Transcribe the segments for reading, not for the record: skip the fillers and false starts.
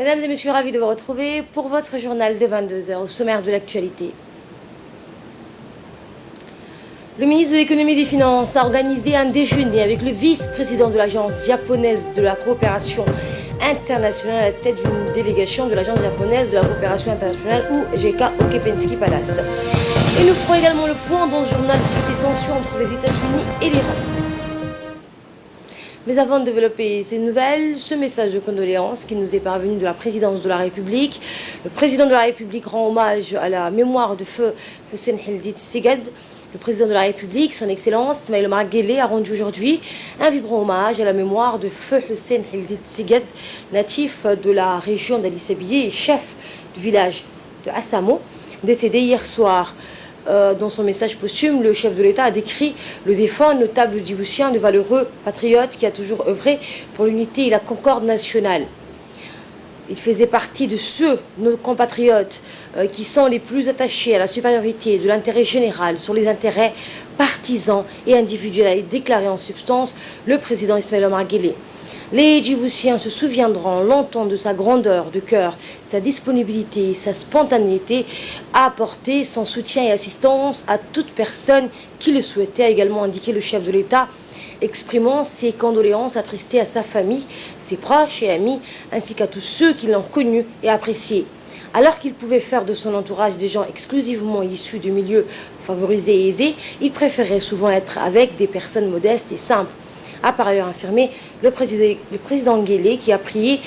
Mesdames et messieurs, ravi de vous retrouver pour votre journal de 22 heures au sommaire de l'actualité. Le ministre de l'économie et des finances a organisé un déjeuner avec le vice-président de l'agence japonaise de la coopération internationale à la tête d'une délégation de l'agence japonaise de la coopération internationale UGK au Kempinski Palace. Et nous ferons également le point dans ce journal sur ces tensions entre les États-Unis et l'Iran. Mais avant de développer ces nouvelles, ce message de condoléances qui nous est parvenu de la présidence de la République. Le président de la République rend hommage à la mémoire de feu Hussein Hildit Sigad. Le président de la République, son Excellence Ismaïl Omar Guelleh, a rendu aujourd'hui un vibrant hommage à la mémoire de feu Hussein Hildit Sigad, natif de la région d'Ali Sabieh et chef du village de Assamo, décédé hier soir. Dans son message posthume, le chef de l'État a décrit le défunt notable djiboutien de valeureux patriote qui a toujours œuvré pour l'unité et la concorde nationale. Il faisait partie de ceux, nos compatriotes, qui sont les plus attachés à la supériorité de l'intérêt général sur les intérêts partisans et individuels, a déclaré en substance le président Ismaïl Omar Guelleh. Les Djiboutiens se souviendront longtemps de sa grandeur de cœur, sa disponibilité, sa spontanéité à apporter son soutien et assistance à toute personne qui le souhaitait, a également indiqué le chef de l'État, exprimant ses condoléances attristées à sa famille, ses proches et amis, ainsi qu'à tous ceux qui l'ont connu et apprécié. Alors qu'il pouvait faire de son entourage des gens exclusivement issus de milieux favorisés et aisés, il préférait souvent être avec des personnes modestes et simples. A par ailleurs affirmé le président Guelleh, qui a prié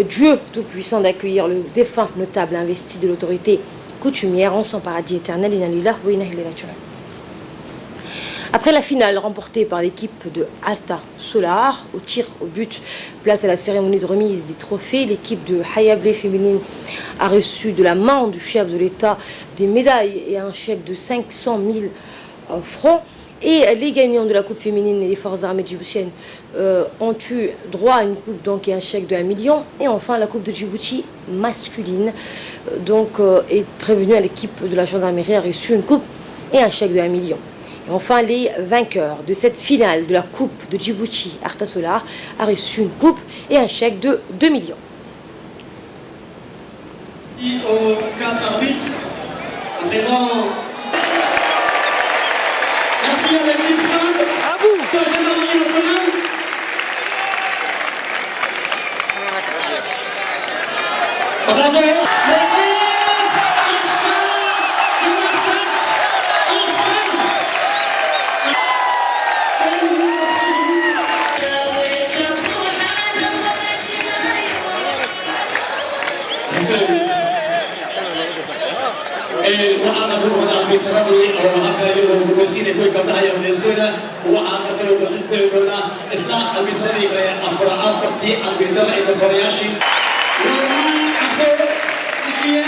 Dieu Tout-Puissant d'accueillir le défunt notable investi de l'autorité coutumière en son paradis éternel. Après la finale remportée par l'équipe de Alta Solar au tir au but, place à la cérémonie de remise des trophées, l'équipe de Hayablé féminine a reçu de la main du chef de l'État des médailles et un chèque de 500 000 francs. Et les gagnants de la Coupe féminine et les forces armées djiboutiennes ont eu droit à une coupe donc, et un chèque de 1 million. Et enfin, la Coupe de Djibouti masculine est prévenue à l'équipe de la gendarmerie, a reçu une coupe et un chèque de 1 million. Et enfin, les vainqueurs de cette finale de la Coupe de Djibouti, Arta Solar, a reçu une coupe et un chèque de 2 millions. Aux 4 arbitres, à présent. Merci à l'équipe femme, à vous, de la gendarmerie nationale. Bravo. وعاقبة الأربيترالي وعاقبة المسير يكون كبلايا ونزولا وعاقبة الأربيترالي إسلام الأربيترالي أفراد بطي الأربيترالي الفرياشي ومن عبد سكية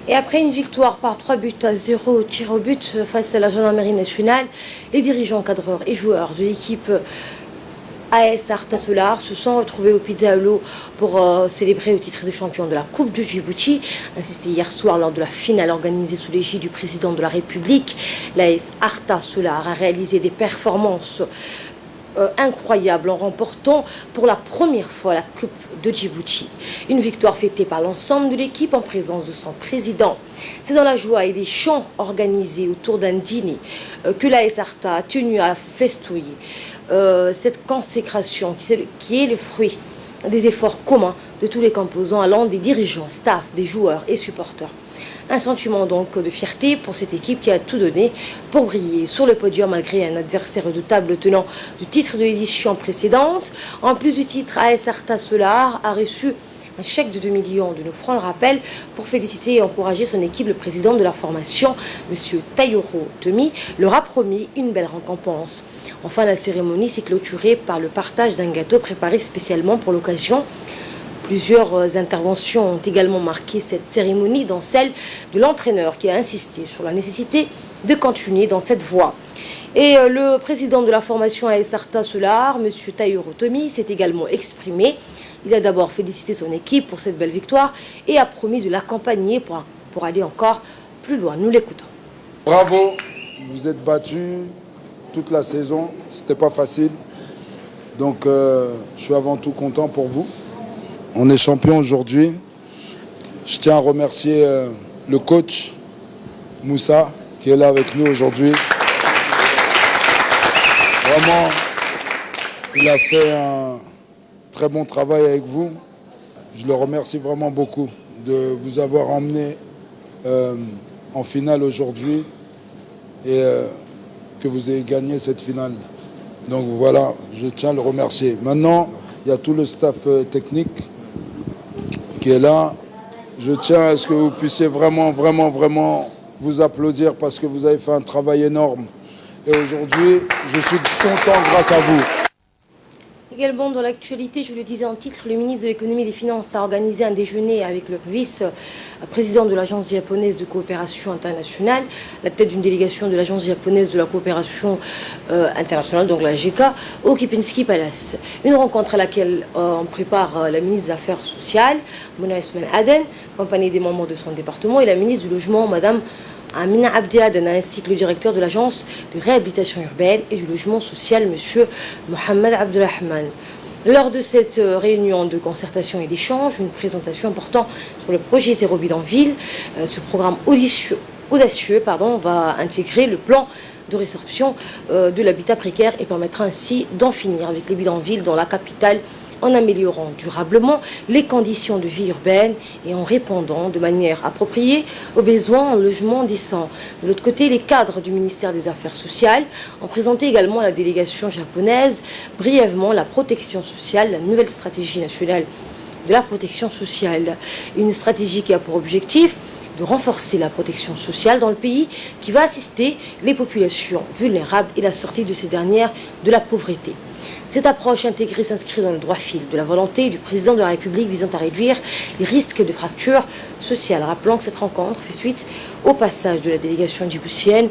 Et après une victoire par 3-0 au tir au but face à la gendarmerie nationale, les dirigeants, cadreurs et joueurs de l'équipe AS Arta Solar se sont retrouvés au Pizza Halo pour célébrer le titre de champion de la Coupe de Djibouti. Insisté hier soir lors de la finale organisée sous l'égide du président de la République, l'AS Arta Solar a réalisé des performances incroyables en remportant pour la première fois la Coupe de Djibouti. Une victoire fêtée par l'ensemble de l'équipe en présence de son président. C'est dans la joie et des chants organisés autour d'un dîner que l'AS Arta a tenu à festouiller cette consécration qui est le fruit des efforts communs de tous les composants allant des dirigeants, staff, des joueurs et supporters. Un sentiment donc de fierté pour cette équipe qui a tout donné pour briller sur le podium malgré un adversaire redoutable tenant du titre de l'édition précédente. En plus du titre, AS Arta Solar a reçu un chèque de 2 millions de nos francs, le rappel, pour féliciter et encourager son équipe, le président de leur formation, M. Tayoro Tomi, leur a promis une belle récompense. Enfin, la cérémonie s'est clôturée par le partage d'un gâteau préparé spécialement pour l'occasion. Plusieurs interventions ont également marqué cette cérémonie, dont celle de l'entraîneur qui a insisté sur la nécessité de continuer dans cette voie. Et le président de la formation AS Arta Solar, M. Tayoro Tomi, s'est également exprimé. Il a d'abord félicité son équipe pour cette belle victoire et a promis de l'accompagner pour aller encore plus loin. Nous l'écoutons. Bravo, vous êtes battus toute la saison, c'était pas facile. Donc je suis avant tout content pour vous. On est champion aujourd'hui. Je tiens à remercier le coach Moussa qui est là avec nous aujourd'hui. Vraiment, il a fait un très bon travail avec vous. Je le remercie vraiment beaucoup de vous avoir emmené en finale aujourd'hui et que vous ayez gagné cette finale. Donc voilà, je tiens à le remercier. Maintenant, il y a tout le staff technique qui est là. Je tiens à ce que vous puissiez vraiment vous applaudir parce que vous avez fait un travail énorme. Et aujourd'hui, je suis content grâce à vous. Également dans l'actualité, je le disais en titre, le ministre de l'économie et des finances a organisé un déjeuner avec le vice-président de l'agence japonaise de coopération internationale, la tête d'une délégation de l'agence japonaise de la coopération internationale, donc la JICA, au Kempinski Palace. Une rencontre à laquelle on prépare la ministre des Affaires sociales, Mouna Ousmane Aden, accompagnée des membres de son département, et la ministre du Logement, Madame Amina Abdiaden, ainsi que le directeur de l'agence de réhabilitation urbaine et du logement social, M. Mohamed Abdelrahman. Lors de cette réunion de concertation et d'échange, une présentation portant sur le projet Zéro Bidonville, ce programme audacieux va intégrer le plan de résorption de l'habitat précaire et permettra ainsi d'en finir avec les bidonvilles dans la capitale, en améliorant durablement les conditions de vie urbaine et en répondant de manière appropriée aux besoins en logement décent. De l'autre côté, les cadres du ministère des Affaires sociales ont présenté également à la délégation japonaise brièvement la protection sociale, la nouvelle stratégie nationale de la protection sociale. Une stratégie qui a pour objectif de renforcer la protection sociale dans le pays, qui va assister les populations vulnérables et la sortie de ces dernières de la pauvreté. Cette approche intégrée s'inscrit dans le droit fil de la volonté du président de la République visant à réduire les risques de fracture sociale. Rappelons que cette rencontre fait suite au passage de la délégation djiboutienne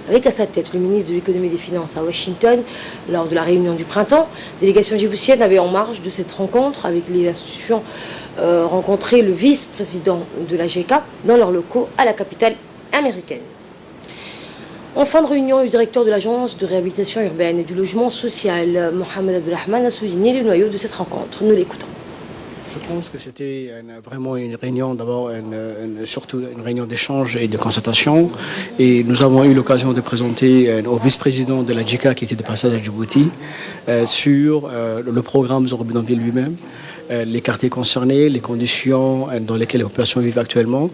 avec à sa tête le ministre de l'économie et des finances à Washington lors de la réunion du printemps. La délégation djiboutienne avait en marge de cette rencontre avec les institutions rencontré le vice-président de la JICA dans leurs locaux à la capitale américaine. En fin de réunion, le directeur de l'agence de réhabilitation urbaine et du logement social, Mohamed Abdelrahman, a souligné le noyau de cette rencontre. Nous l'écoutons. Je pense que c'était vraiment une réunion, d'abord surtout une réunion d'échange et de concertation. Et nous avons eu l'occasion de présenter au vice-président de la JICA qui était de passage à Djibouti sur le programme Zéro Bidonville lui-même, les quartiers concernés, les conditions dans lesquelles les populations vivent actuellement.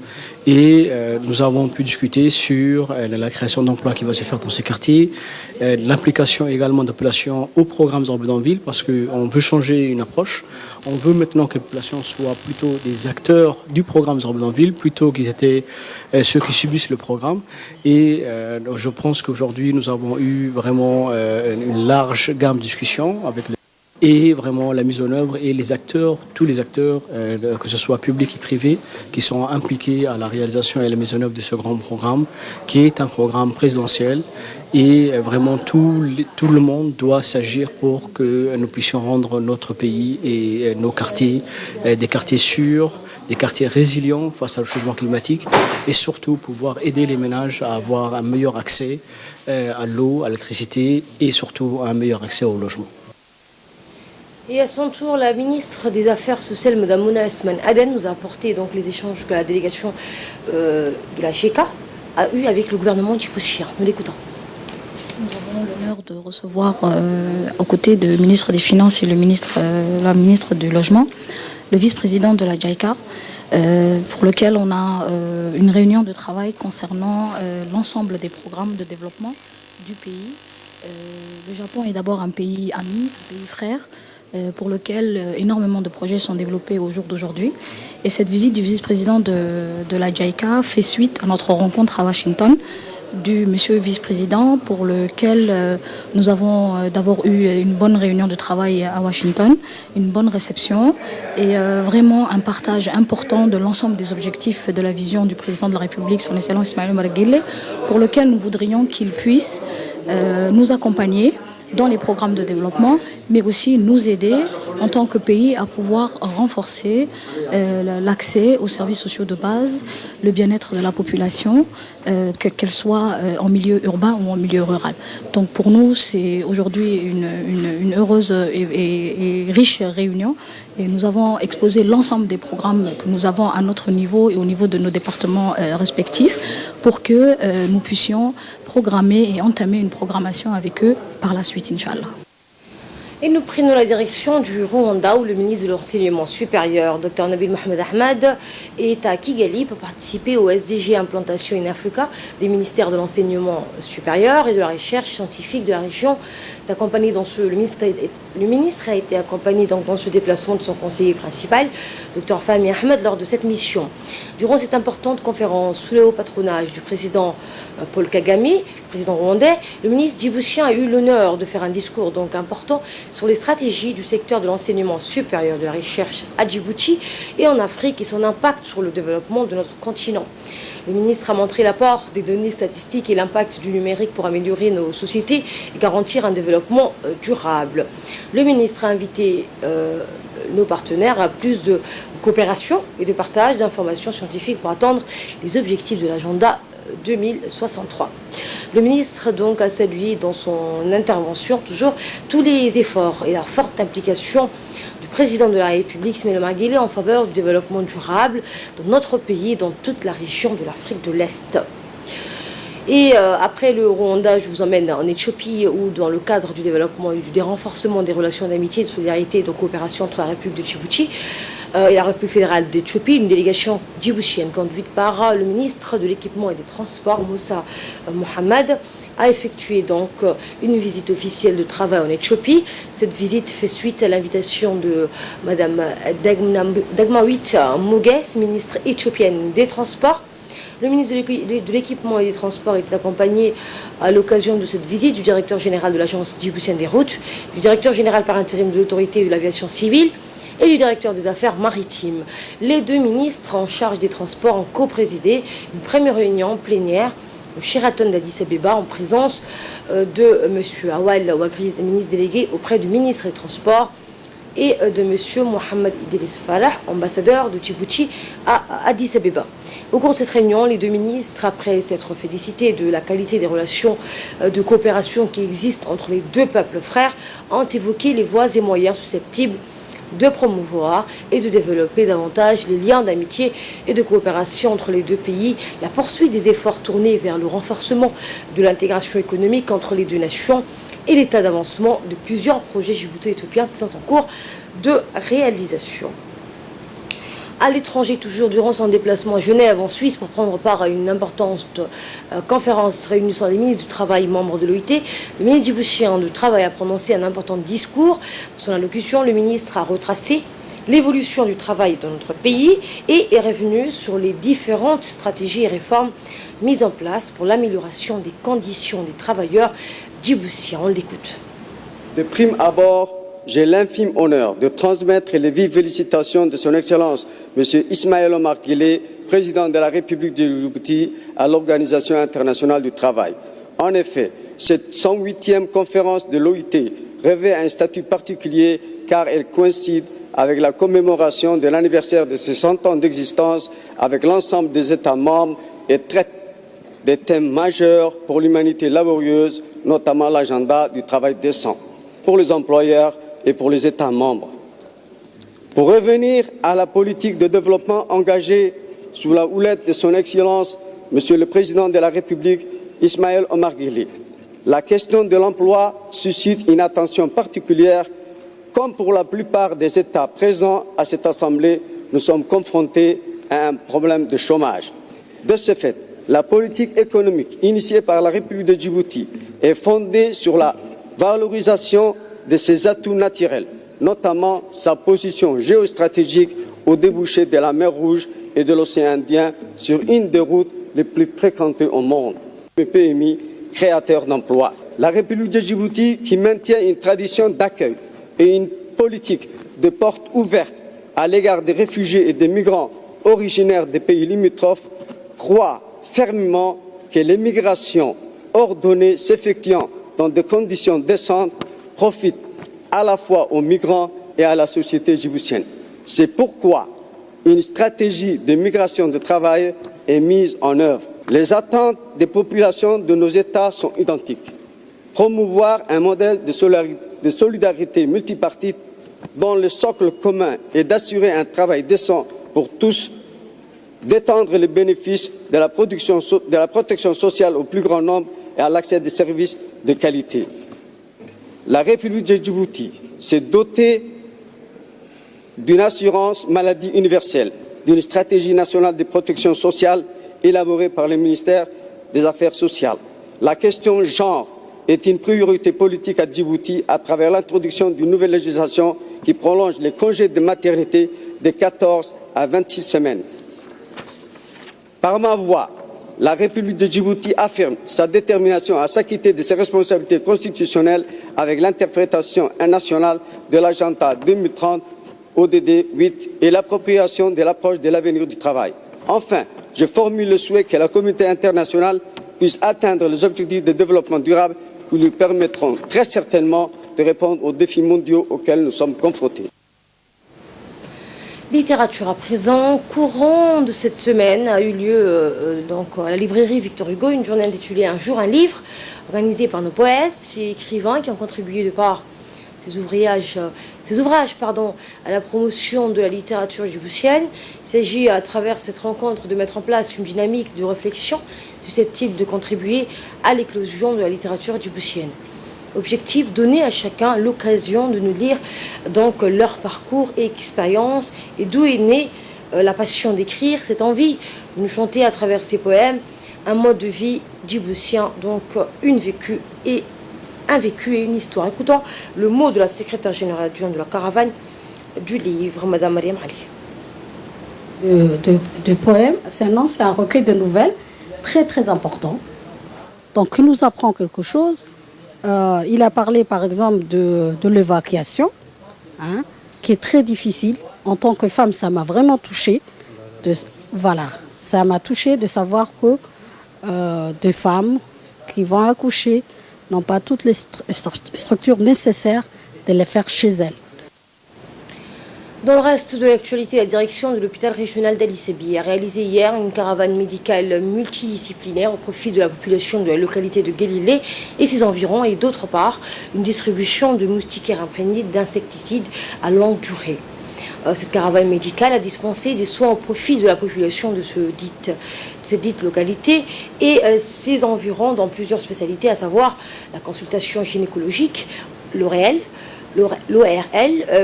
Et nous avons pu discuter sur la création d'emplois qui va se faire dans ces quartiers, l'implication également des populations au programme Zéro Bidonville, parce qu'on veut changer une approche. On veut maintenant que les populations soient plutôt des acteurs du programme Zéro Bidonville, plutôt qu'ils étaient ceux qui subissent le programme. Et je pense qu'aujourd'hui, nous avons eu vraiment une large gamme de discussions avec et vraiment la mise en œuvre et les acteurs, tous les acteurs, que ce soit publics et privés, qui sont impliqués à la réalisation et à la mise en œuvre de ce grand programme, qui est un programme présidentiel. Et vraiment tout le monde doit s'agir pour que nous puissions rendre notre pays et nos quartiers des quartiers sûrs, des quartiers résilients face au changement climatique, et surtout pouvoir aider les ménages à avoir un meilleur accès à l'eau, à l'électricité et surtout un meilleur accès au logement. Et à son tour, la ministre des Affaires sociales, Mme Mouna Ousmane Aden, nous a apporté donc les échanges que la délégation de la JICA a eu avec le gouvernement djiboutien. Nous l'écoutons. Nous avons l'honneur de recevoir aux côtés du ministre des Finances et la ministre du Logement, le vice-président de la JICA, pour lequel on a une réunion de travail concernant l'ensemble des programmes de développement du pays. Le Japon est d'abord un pays ami, un pays frère. pour lequel énormément de projets sont développés au jour d'aujourd'hui. Et cette visite du vice-président de la JICA fait suite à notre rencontre à Washington du monsieur vice-président, pour lequel nous avons d'abord eu une bonne réunion de travail à Washington, une bonne réception et vraiment un partage important de l'ensemble des objectifs de la vision du président de la République, son Excellence Ismaël Omar Guelleh, pour lequel nous voudrions qu'il puisse nous accompagner dans les programmes de développement, mais aussi nous aider en tant que pays à pouvoir renforcer l'accès aux services sociaux de base, le bien-être de la population, qu'elle soit en milieu urbain ou en milieu rural. Donc pour nous, c'est aujourd'hui une heureuse et riche réunion. Et nous avons exposé l'ensemble des programmes que nous avons à notre niveau et au niveau de nos départements respectifs pour que nous puissions programmer et entamer une programmation avec eux par la suite, Inch'Allah. Et nous prenons la direction du Rwanda où le ministre de l'Enseignement supérieur, Dr Nabil Mohamed Ahmad, est à Kigali pour participer au SDG Implantation in Africa des ministères de l'Enseignement supérieur et de la Recherche scientifique de la région. Le ministre a été accompagné donc dans ce déplacement de son conseiller principal, Dr Fahmi Ahmed, lors de cette mission. Durant cette importante conférence sous le haut patronage du président Paul Kagame, président rwandais, le ministre djiboutien a eu l'honneur de faire un discours donc important sur les stratégies du secteur de l'enseignement supérieur de la recherche à Djibouti et en Afrique et son impact sur le développement de notre continent. Le ministre a montré l'apport des données statistiques et l'impact du numérique pour améliorer nos sociétés et garantir un développement durable. Le ministre a invité nos partenaires à plus de coopération et de partage d'informations scientifiques pour atteindre les objectifs de l'agenda 2063. Le ministre donc a salué dans son intervention toujours tous les efforts et la forte implication du président de la République, Ismaël Omar Guelleh, en faveur du développement durable dans notre pays et dans toute la région de l'Afrique de l'Est. Et après le Rwanda, je vous emmène en Éthiopie où dans le cadre du développement et du renforcement des relations d'amitié, de solidarité et de coopération entre la République de Djibouti et la République fédérale d'Éthiopie, une délégation djiboutienne conduite par le ministre de l'Équipement et des Transports, Moussa Mohamed, a effectué donc une visite officielle de travail en Éthiopie. Cette visite fait suite à l'invitation de Madame Dagmawit Moges, ministre éthiopienne des Transports. Le ministre de l'Équipement et des Transports était accompagné à l'occasion de cette visite du directeur général de l'Agence djiboutienne des routes, du directeur général par intérim de l'autorité de l'aviation civile et du directeur des affaires maritimes. Les deux ministres en charge des transports ont co-présidé une première réunion plénière au Sheraton d'Addis Abeba en présence de M. Awal Wagriz, ministre délégué auprès du ministre des Transports, et de M. Mohamed Idriss Falah, ambassadeur de Djibouti à Addis Abeba. Au cours de cette réunion, les deux ministres, après s'être félicités de la qualité des relations de coopération qui existent entre les deux peuples frères, ont évoqué les voies et moyens susceptibles de promouvoir et de développer davantage les liens d'amitié et de coopération entre les deux pays, la poursuite des efforts tournés vers le renforcement de l'intégration économique entre les deux nations et l'état d'avancement de plusieurs projets djibouto-éthiopiens qui sont en cours de réalisation. À l'étranger, toujours durant son déplacement à Genève, en Suisse, pour prendre part à une importante conférence réunissant les ministres du Travail membres de l'OIT, le ministre djiboutien du Travail a prononcé un important discours. Dans son allocution, le ministre a retracé l'évolution du travail dans notre pays et est revenu sur les différentes stratégies et réformes mises en place pour l'amélioration des conditions des travailleurs djiboutiens. On l'écoute. De prime abord, j'ai l'infime honneur de transmettre les vives félicitations de son Excellence, M. Ismaël Omar Guelleh, président de la République de Djibouti, à l'Organisation internationale du travail. En effet, cette 108e conférence de l'OIT revêt un statut particulier car elle coïncide avec la commémoration de l'anniversaire de ses 100 ans d'existence avec l'ensemble des États membres et traite des thèmes majeurs pour l'humanité laborieuse, notamment l'agenda du travail décent, pour les employeurs et pour les États membres. Pour revenir à la politique de développement engagée sous la houlette de son Excellence, Monsieur le Président de la République, Ismaël Omar Guelleh, la question de l'emploi suscite une attention particulière. Comme pour la plupart des États présents à cette Assemblée, nous sommes confrontés à un problème de chômage. De ce fait, la politique économique initiée par la République de Djibouti est fondée sur la valorisation de ses atouts naturels, notamment sa position géostratégique au débouché de la mer Rouge et de l'océan Indien sur une des routes les plus fréquentées au monde. Le PMI, créateur d'emplois. La République de Djibouti, qui maintient une tradition d'accueil et une politique de portes ouvertes à l'égard des réfugiés et des migrants originaires des pays limitrophes, croit fermement que l'immigration ordonnée s'effectuant dans des conditions décentes profite à la fois aux migrants et à la société djiboutienne. C'est pourquoi une stratégie de migration de travail est mise en œuvre. Les attentes des populations de nos États sont identiques. Promouvoir un modèle de solidarité multipartite dont le socle commun est d'assurer un travail décent pour tous, d'étendre les bénéfices de la protection sociale au plus grand nombre et à l'accès à des services de qualité. La République de Djibouti s'est dotée d'une assurance maladie universelle, d'une stratégie nationale de protection sociale élaborée par le ministère des Affaires sociales. La question genre est une priorité politique à Djibouti à travers l'introduction d'une nouvelle législation qui prolonge les congés de maternité de 14 à 26 semaines. Par ma voix, la République de Djibouti affirme sa détermination à s'acquitter de ses responsabilités constitutionnelles avec l'interprétation nationale de l'agenda 2030 ODD 8 et l'appropriation de l'approche de l'avenir du travail. Enfin, je formule le souhait que la communauté internationale puisse atteindre les objectifs de développement durable qui lui permettront très certainement de répondre aux défis mondiaux auxquels nous sommes confrontés. Littérature à présent, courant de cette semaine a eu lieu donc à la librairie Victor Hugo, une journée intitulée Un jour un livre, organisée par nos poètes et écrivains qui ont contribué de par ces ouvrages à la promotion de la littérature djiboutienne. Il s'agit à travers cette rencontre de mettre en place une dynamique de réflexion susceptible de contribuer à l'éclosion de la littérature djiboutienne. Objectif, donner à chacun l'occasion de nous lire donc leur parcours et expérience et d'où est née la passion d'écrire, cette envie de nous chanter à travers ces poèmes un mode de vie djiboutien, donc un vécu et une histoire. Écoutons le mot de la secrétaire générale adjointe de la caravane du livre, Madame Mariam Ali. De poèmes, c'est un recueil de nouvelles très très important, donc il nous apprend quelque chose. Il a parlé par exemple de l'évacuation, qui est très difficile. En tant que femme, ça m'a vraiment touchée. Ça m'a touchée de savoir que des femmes qui vont accoucher n'ont pas toutes les structures nécessaires de les faire chez elles. Dans le reste de l'actualité, la direction de l'hôpital régional d'Ali Sebi a réalisé hier une caravane médicale multidisciplinaire au profit de la population de la localité de Guélilé et ses environs, et d'autre part, une distribution de moustiquaires imprégnés d'insecticides à longue durée. Cette caravane médicale a dispensé des soins au profit de la population de cette dite localité et ses environs dans plusieurs spécialités, à savoir la consultation gynécologique, l'ORL,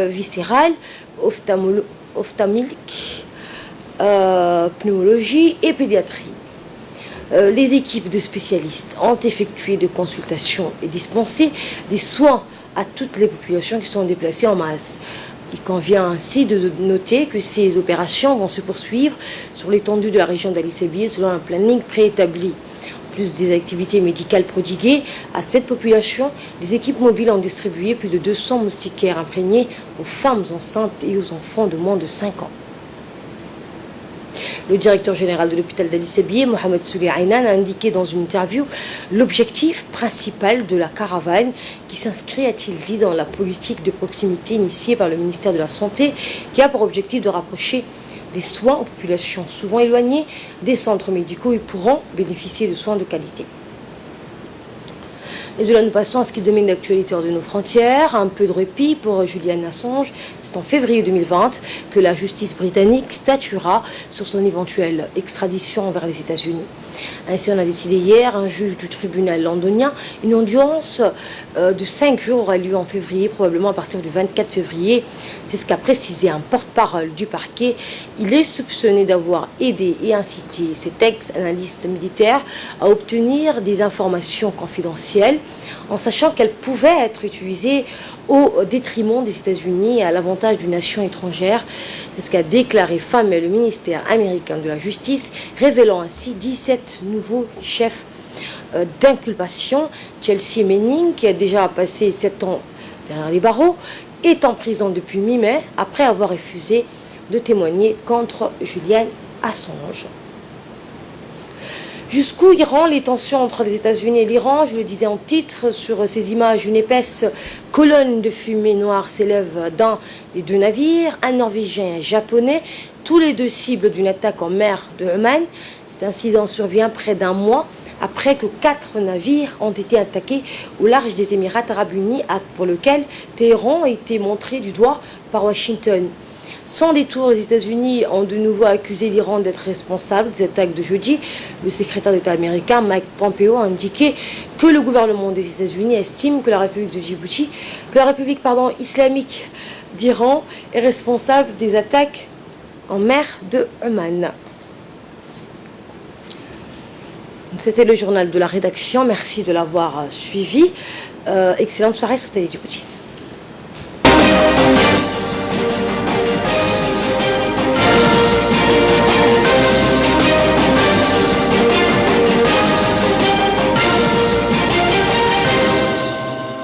viscérale, ophtalmique, pneumologie et pédiatrie. Les équipes de spécialistes ont effectué des consultations et dispensé des soins à toutes les populations qui sont déplacées en masse. Il convient ainsi de noter que ces opérations vont se poursuivre sur l'étendue de la région d'Ali Sebi selon un planning préétabli. En plus des activités médicales prodiguées à cette population, les équipes mobiles ont distribué plus de 200 moustiquaires imprégnés aux femmes enceintes et aux enfants de moins de 5 ans. Le directeur général de l'hôpital d'Ali Sebi, Mohamed Sougé Aynan, a indiqué dans une interview l'objectif principal de la caravane qui s'inscrit, a-t-il dit, dans la politique de proximité initiée par le ministère de la Santé qui a pour objectif de rapprocher les soins aux populations souvent éloignées des centres médicaux et pourront bénéficier de soins de qualité. Et de là, nous passons à ce qui domine l'actualité hors de nos frontières. Un peu de répit pour Julian Assange. C'est en février 2020 que la justice britannique statuera sur son éventuelle extradition vers les États-Unis. Ainsi, on a décidé hier, un juge du tribunal londonien, une audience de 5 jours aura lieu en février, probablement à partir du 24 février. C'est ce qu'a précisé un porte-parole du parquet. Il est soupçonné d'avoir aidé et incité cet ex-analyste militaire à obtenir des informations confidentielles, en sachant qu'elles pouvaient être utilisées au détriment des États-Unis et à l'avantage d'une nation étrangère. C'est ce qu'a déclaré fin mai le ministère américain de la Justice, révélant ainsi 17 nouveaux chefs d'inculpation. Chelsea Manning, qui a déjà passé 7 ans derrière les barreaux, est en prison depuis mi-mai après avoir refusé de témoigner contre Julian Assange. Jusqu'où iront les tensions entre les États-Unis et l'Iran? Je le disais en titre, sur ces images, une épaisse colonne de fumée noire s'élève dans les 2 navires, un Norvégien et un Japonais, tous les 2 cibles d'une attaque en mer de Oman. Cet incident survient près d'un mois après que 4 navires ont été attaqués au large des Émirats arabes unis, acte pour lequel Téhéran a été montré du doigt par Washington. Sans détour, les États-Unis ont de nouveau accusé l'Iran d'être responsable des attaques de jeudi. Le secrétaire d'État américain Mike Pompeo a indiqué que le gouvernement des États-Unis estime que la République islamique d'Iran est responsable des attaques en mer de Oman. C'était le journal de la rédaction. Merci de l'avoir suivi. Excellente soirée sur Télé Djibouti.